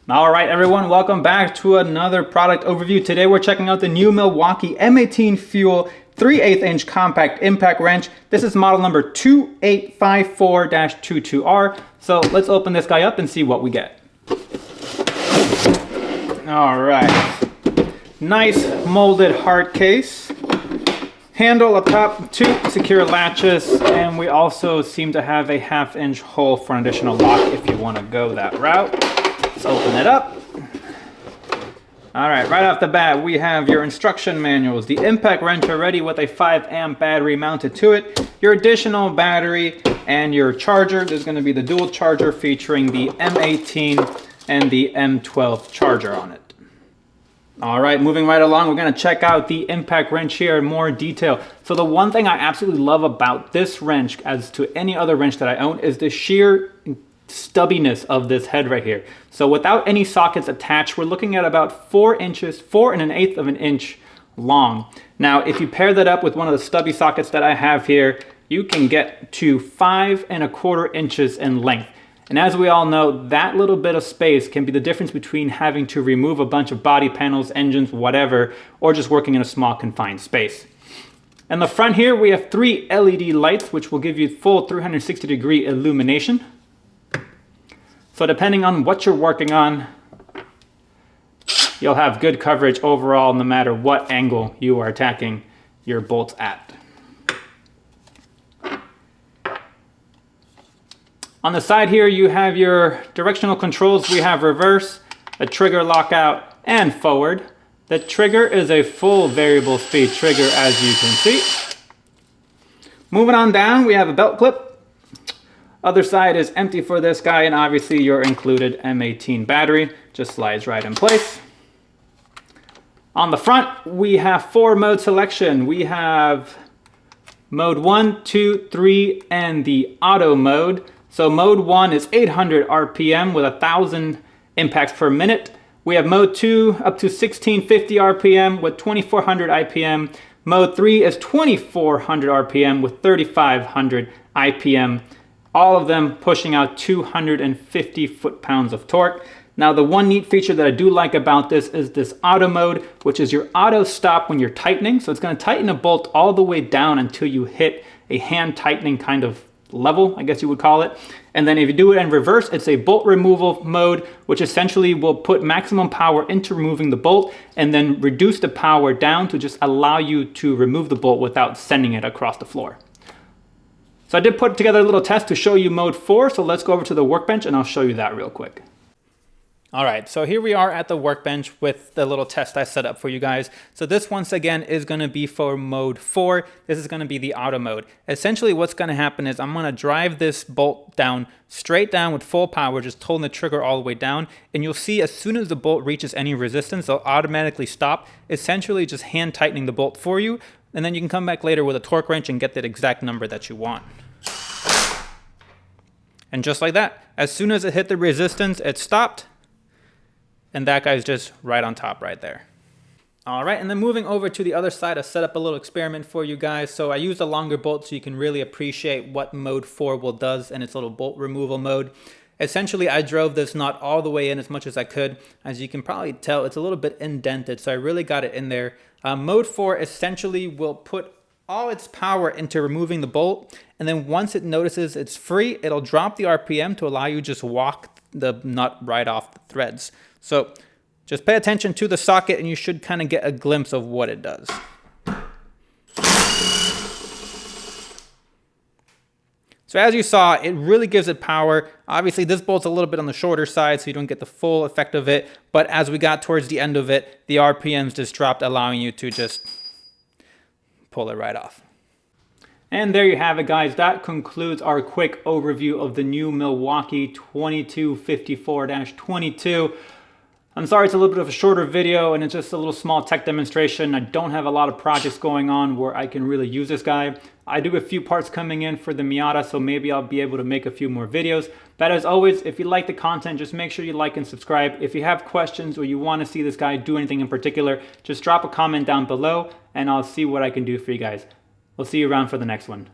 All right, everyone, welcome back to another product overview. Today we're checking out the new Milwaukee M18 Fuel 3/8 inch compact impact wrench. This is model number 2854-22R. So let's open this guy up and see what we get. All right, nice molded hard case. Handle up top, two secure latches, and we also seem to have a 1/2 inch hole for an additional lock if you want to go that route. Let's open it up. All right, right off the bat, we have your instruction manuals, the impact wrench already with a 5-amp battery mounted to it, your additional battery, and your charger. There's going to be the dual charger featuring the M18 and the M12 charger on it. All right, moving right along, we're going to check out the impact wrench here in more detail. So the one thing I absolutely love about this wrench, as to any other wrench that I own, is the sheer stubbiness of this head right here. So without any sockets attached, we're looking at about 4 inches, 4 1/8 of an inch long. Now, if you pair that up with one of the stubby sockets that I have here, you can get to 5 1/4 inches in length. And as we all know, that little bit of space can be the difference between having to remove a bunch of body panels, engines, whatever, or just working in a small confined space. In the front here, we have 3 LED lights, which will give you full 360-degree illumination. So depending on what you're working on, you'll have good coverage overall no matter what angle you are attacking your bolts at. On the side here, you have your directional controls. We have reverse, a trigger lockout, and forward. The trigger is a full variable speed trigger, as you can see. Moving on down, we have a belt clip. Other side is empty for this guy, and obviously your included M18 battery just slides right in place. On the front, we have 4 mode selection. We have mode 1, 2, 3, and the auto mode. So mode 1 is 800 RPM with 1,000 impacts per minute. We have mode 2 up to 1650 RPM with 2400 IPM. Mode 3 is 2400 RPM with 3500 IPM. All of them pushing out 250 foot-pounds of torque. Now, the one neat feature that I do like about this is this auto mode, which is your auto stop when you're tightening. So it's going to tighten a bolt all the way down until you hit a hand tightening kind of level, I guess you would call it. And then if you do it in reverse, it's a bolt removal mode, which essentially will put maximum power into removing the bolt and then reduce the power down to just allow you to remove the bolt without sending it across the floor. So I did put together a little test to show you mode 4, so let's go over to the workbench and I'll show you that real quick. All right, so here we are at the workbench with the little test I set up for you guys. So this, once again, is going to be for mode 4. This is going to be the auto mode. Essentially what's going to happen is I'm going to drive this bolt down, straight down with full power, just holding the trigger all the way down. And you'll see as soon as the bolt reaches any resistance, it'll automatically stop, essentially just hand tightening the bolt for you. And then you can come back later with a torque wrench and get that exact number that you want. And just like that, as soon as it hit the resistance, it stopped. And that guy's just right on top right there. All right, and then moving over to the other side, I set up a little experiment for you guys. So I used a longer bolt so you can really appreciate what mode 4 will does in its little bolt removal mode. Essentially, I drove this nut all the way in as much as I could. As you can probably tell, it's a little bit indented, so I really got it in there. Mode 4 essentially will put all its power into removing the bolt, and then once it notices it's free, it'll drop the RPM to allow you to just walk the nut right off the threads. So just pay attention to the socket and you should kind of get a glimpse of what it does. So as you saw, it really gives it power. Obviously this bolt's a little bit on the shorter side, so you don't get the full effect of it. But as we got towards the end of it, the RPMs just dropped, allowing you to just pull it right off. And there you have it, guys. That concludes our quick overview of the new Milwaukee 2254-22. I'm sorry it's a little bit of a shorter video and it's just a little small tech demonstration. I don't have a lot of projects going on where I can really use this guy. I do have a few parts coming in for the Miata, so maybe I'll be able to make a few more videos. But as always, if you like the content, just make sure you like and subscribe. If you have questions or you want to see this guy do anything in particular, just drop a comment down below and I'll see what I can do for you guys. We'll see you around for the next one.